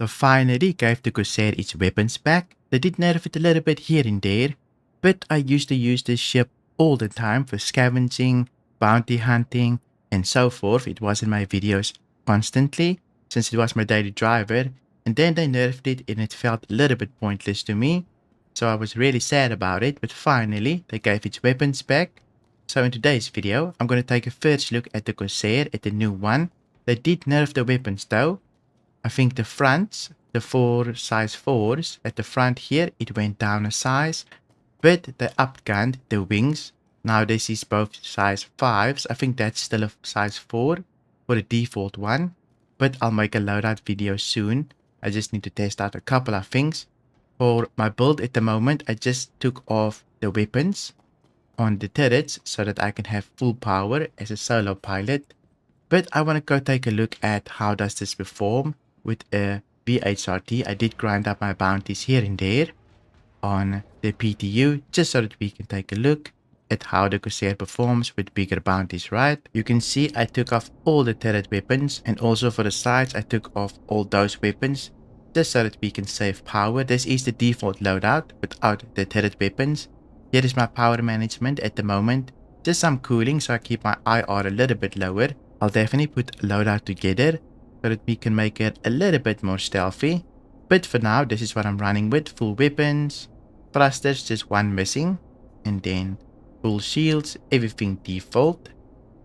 So finally gave the Corsair its weapons back. They did nerf it a little bit here and there, but I used to use this ship all the time for scavenging, bounty hunting, and so forth. It was in my videos constantly, since it was my daily driver, and then they nerfed it and it felt a little bit pointless to me. So I was really sad about it, but finally they gave its weapons back. So in today's video, I'm going to take a first look at the Corsair, at the new one. They did nerf the weapons though. I think the fronts, the 4 size 4s, at the front here, it went down a size, but they upgunned the wings. Now this is both size 5s. I think that's still a size 4 for the default one, but I'll make a loadout video soon. I just need to test out a couple of things. For my build at the moment, I just took off the weapons on the turrets so that I can have full power as a solo pilot. But I want to go take a look at how does this perform with a VHRT. I did grind up my bounties here and there on the PTU just so that we can take a look at how the Corsair performs with bigger bounties, right? You can see I took off all the turret weapons, and also for the sides I took off all those weapons just so that we can save power. This is the default loadout without the turret weapons. Here is my power management at the moment. Just some cooling so I keep my IR a little bit lower. I'll definitely put a loadout together so that we can make it a little bit more stealthy. But for now, this is what I'm running with. Full weapons, thrusters, just one missing, and then full shields, everything default.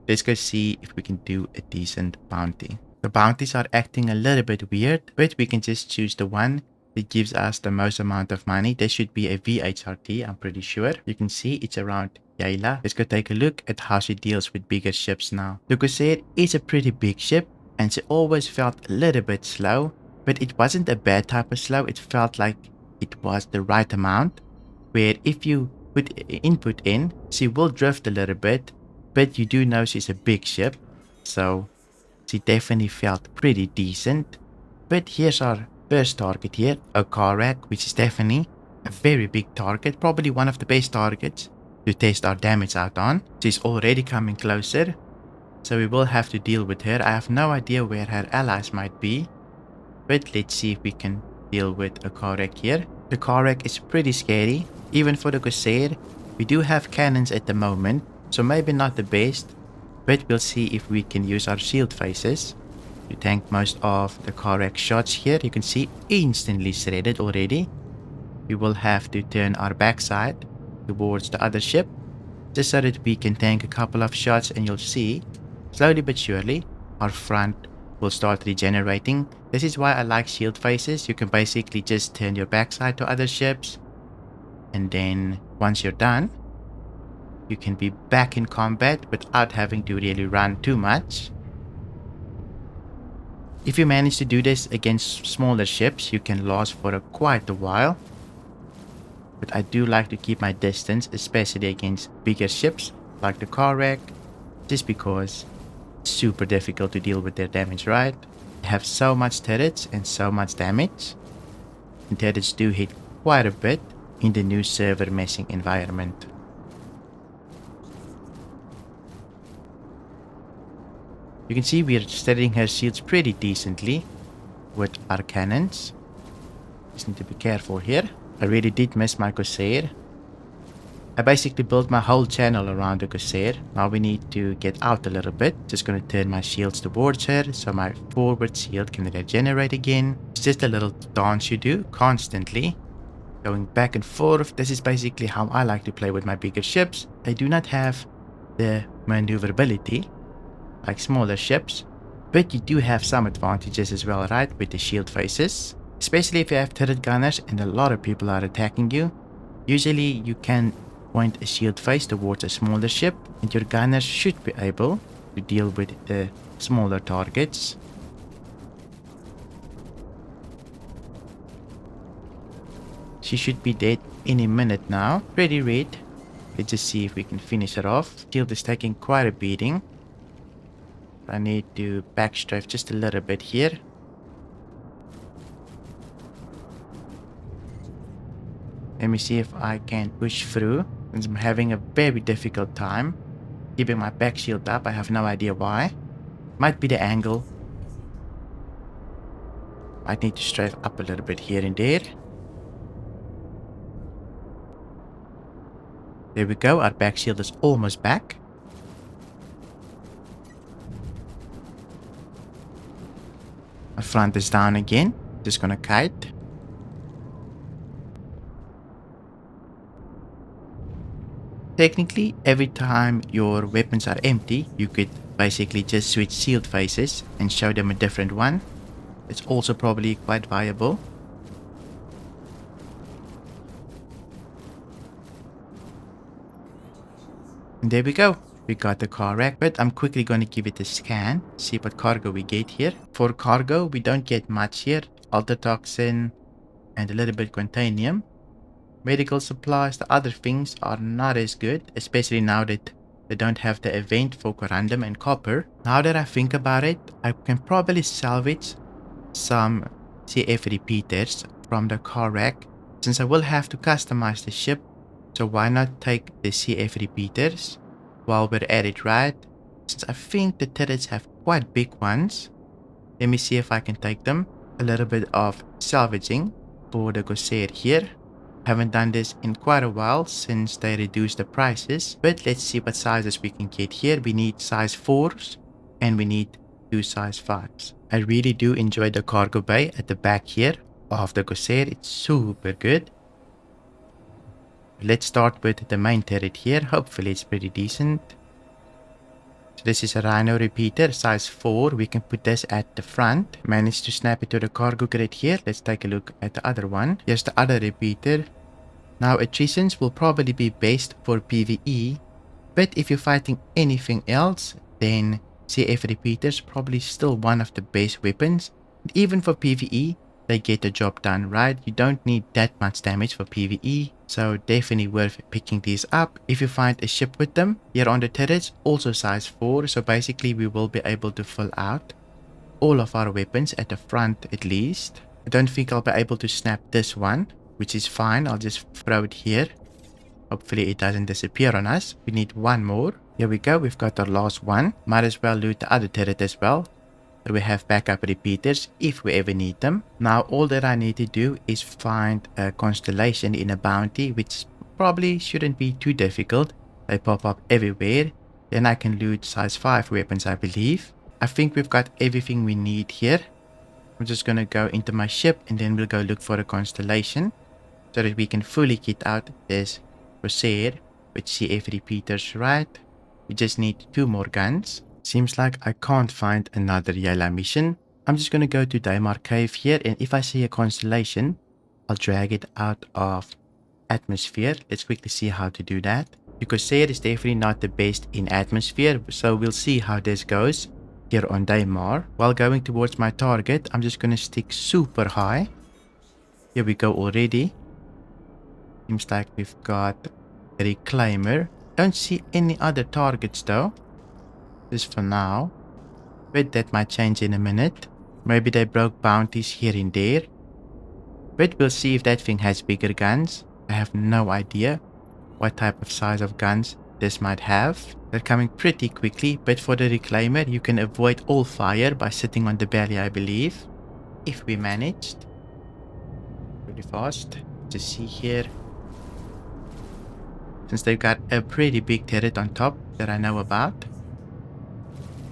Let's go see if we can do a decent bounty. The bounties are acting a little bit weird, but we can just choose the one that gives us the most amount of money. This should be a VHRT, I'm pretty sure. You can see it's around Yayla. Let's go take a look at how she deals with bigger ships now. The Corsair is a pretty big ship, and she always felt a little bit slow, but it wasn't a bad type of slow. It felt like it was the right amount, where if you put input in, she will drift a little bit, but you do know she's a big ship, so she definitely felt pretty decent. But here's our first target here, a Karak, which is definitely a very big target, probably one of the best targets to test our damage out on. She's already coming closer, so we will have to deal with her. I have no idea where her allies might be, but let's see if we can deal with a Karak here. The Karak is pretty scary, even for the Corsair. We do have cannons at the moment, so maybe not the best, but we'll see if we can use our shield faces to tank most of the Karak shots here. You can see instantly shredded already. We will have to turn our backside towards the other ship just so that we can tank a couple of shots, and you'll see slowly but surely our front will start regenerating. This is why I like shield faces. You can basically just turn your backside to other ships, and then once you're done, you can be back in combat without having to really run too much. If you manage to do this against smaller ships, you can last for quite a while. But I do like to keep my distance, especially against bigger ships like the Karak, just because it's super difficult to deal with their damage, right? They have so much turrets and so much damage, and turrets do hit quite a bit in the new server meshing environment. You can see we're steadying her shields pretty decently with our cannons. Just need to be careful here. I really did miss my Corsair. I basically built my whole channel around the Corsair. Now we need to get out a little bit. Just gonna turn my shields towards her so my forward shield can regenerate again. It's just a little dance you do constantly, going back and forth. This is basically how I like to play with my bigger ships. They do not have the maneuverability like smaller ships, but you do have some advantages as well, right, with the shield faces. Especially if you have turret gunners and a lot of people are attacking you. Usually you can point a shield face towards a smaller ship, and your gunners should be able to deal with the smaller targets. She should be dead any minute now. Pretty red. Let's just see if we can finish her off. Shield is taking quite a beating. I need to backstrafe just a little bit here. Let me see if I can push through, since I'm having a very difficult time keeping my back shield up. I have no idea why. Might be the angle. I need to strafe up a little bit here and there. There we go. Our back shield is almost back. Our front is down again. Just gonna kite. Technically, every time your weapons are empty, you could basically just switch shield faces and show them a different one. It's also probably quite viable. And there we go. We got the car rack, but I'm quickly going to give it a scan, see what cargo we get here. For cargo, we don't get much here. Ultratoxin and a little bit Quantanium. Medical supplies, the other things are not as good, especially now that they don't have the event for Corundum and Copper. Now that I think about it, I can probably salvage some CF repeaters from the car rack, since I will have to customize the ship. So why not take the CF repeaters while we're at it, right? Since I think the turrets have quite big ones. Let me see if I can take them. A little bit of salvaging for the Corsair here. Haven't done this in quite a while since they reduced the prices, but let's see what sizes we can get here. We need size 4s and we need 2 size 5s. I really do enjoy the cargo bay at the back here of the Corsair. It's super good. Let's start with the main turret here. Hopefully it's pretty decent. So this is a Rhino repeater, size 4. We can put this at the front. Managed to snap it to the cargo crate here. Let's take a look at the other one. Here's the other repeater. Now attritions will probably be best for PvE, but if you're fighting anything else, then CF repeaters probably still one of the best weapons. And even for PvE, they get the job done, right? You don't need that much damage for PvE, so definitely worth picking these up if you find a ship with them. Here on the turrets, also size 4, so basically we will be able to fill out all of our weapons at the front at least. I don't think I'll be able to snap this one, which is fine. I'll just throw it here. Hopefully it doesn't disappear on us. We need one more. Here we go. We've got our last one. Might as well loot the other turret as well, so we have backup repeaters if we ever need them. Now all that I need to do is find a constellation in a bounty, which probably shouldn't be too difficult. They pop up everywhere. Then I can loot size 5 weapons, I believe. I think we've got everything we need here. I'm just gonna go into my ship and then we'll go look for a constellation, so that we can fully kit out this Corsair with CF repeaters, right? We just need 2 more guns. Seems like I can't find another yellow mission. I'm just gonna go to Daimar Cave here, and if I see a constellation, I'll drag it out of atmosphere. Let's quickly see how to do that. The Corsair is definitely not the best in atmosphere, so we'll see how this goes here on Daimar. While going towards my target, I'm just gonna stick super high. Here we go already. Seems like we've got a reclaimer. Don't see any other targets though. Just for now. But that might change in a minute. Maybe they broke bounties here and there. But we'll see if that thing has bigger guns. I have no idea what type of size of guns this might have. They're coming pretty quickly, but for the reclaimer you can avoid all fire by sitting on the belly, I believe. If we managed. Really fast. Just see here. Since they've got a pretty big turret on top that I know about,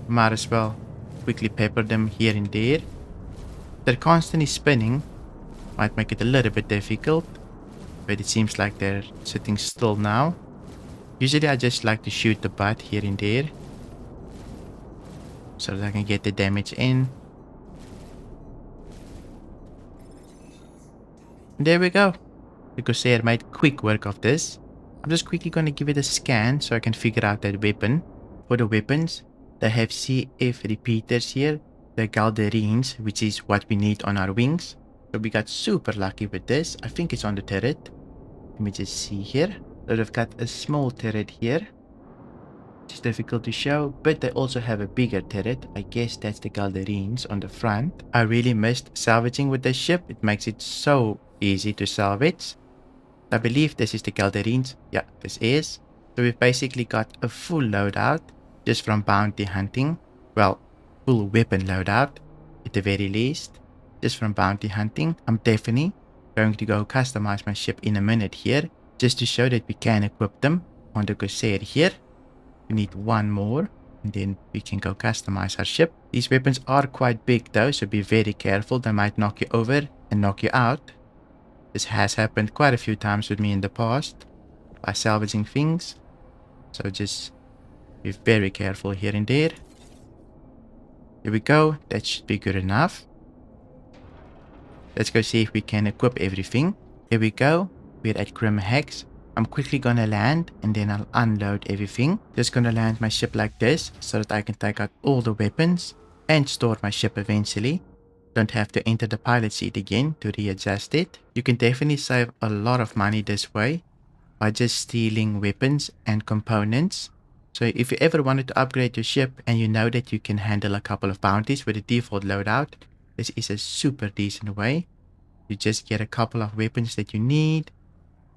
might as well quickly pepper them here and there. They're constantly spinning. Might make it a little bit difficult, but it seems like they're sitting still now. Usually I just like to shoot the butt here and there, so that I can get the damage in. And there we go. The Corsair made quick work of this. I'm just quickly going to give it a scan so I can figure out that weapon. For the weapons, they have CF repeaters here, the Galderines, which is what we need on our wings. So we got super lucky with this. I think it's on the turret. Let me just see here. So they've got a small turret here. It's difficult to show, but they also have a bigger turret. I guess that's the Galderines on the front. I really missed salvaging with this ship. It makes it so easy to salvage. I believe this is the Galderines. Yeah, this is. So we've basically got a full loadout just from bounty hunting. Well, full weapon loadout at the very least. just from bounty hunting. I'm definitely going to go customize my ship in a minute here, just to show that we can equip them on the Corsair here. We need one more, and then we can go customize our ship. These weapons are quite big though, so be very careful. They might knock you over and knock you out. This has happened quite a few times with me in the past by salvaging things. So just be very careful here and there. Here we go. That should be good enough. Let's go see if we can equip everything. Here we go. We're at Grim Hex. I'm quickly gonna land and then I'll unload everything. Just gonna land my ship like this so that I can take out all the weapons and store my ship eventually. Don't have to enter the pilot seat again to readjust it. You can definitely save a lot of money this way by just stealing weapons and components. So if you ever wanted to upgrade your ship and you know that you can handle a couple of bounties with a default loadout, this is a super decent way. You just get a couple of weapons that you need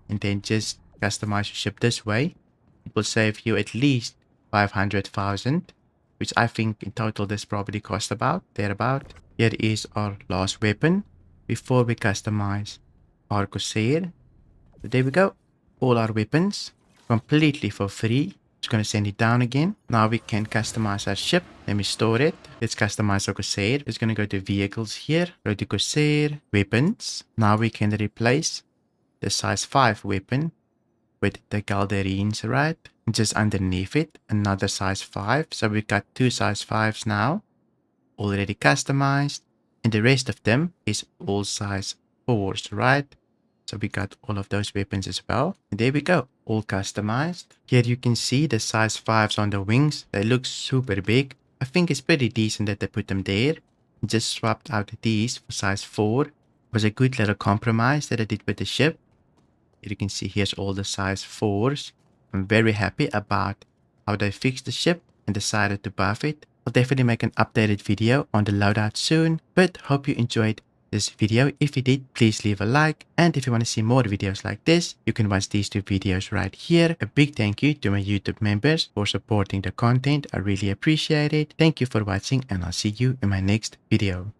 and then just customize your ship this way. It will save you at least 500,000, which I think in total this probably cost about thereabout. Here is our last weapon before we customize our Corsair. So there we go. All our weapons completely for free. Just gonna send it down again. Now we can customize our ship. Let me store it. Let's customize our Corsair. Just gonna go to vehicles here. Go to Corsair, weapons. Now we can replace the size 5 weapon with the Galderines, right? And just underneath it, another size 5. So we've got 2 size 5s now already customized. And the rest of them is all size 4s, right? So we got all of those weapons as well. And there we go, all customized. Here you can see the size 5s on the wings. They look super big. I think it's pretty decent that they put them there. Just swapped out these for size 4. It was a good little compromise that I did with the ship. Here you can see here's all the size 4s. I'm very happy about how they fixed the ship and decided to buff it. I'll definitely make an updated video on the loadout soon, but hope you enjoyed this video. If you did, please leave a like, and if you want to see more videos like this, you can watch these 2 videos right here. A big thank you to my YouTube members for supporting the content. I really appreciate it. Thank you for watching, and I'll see you in my next video.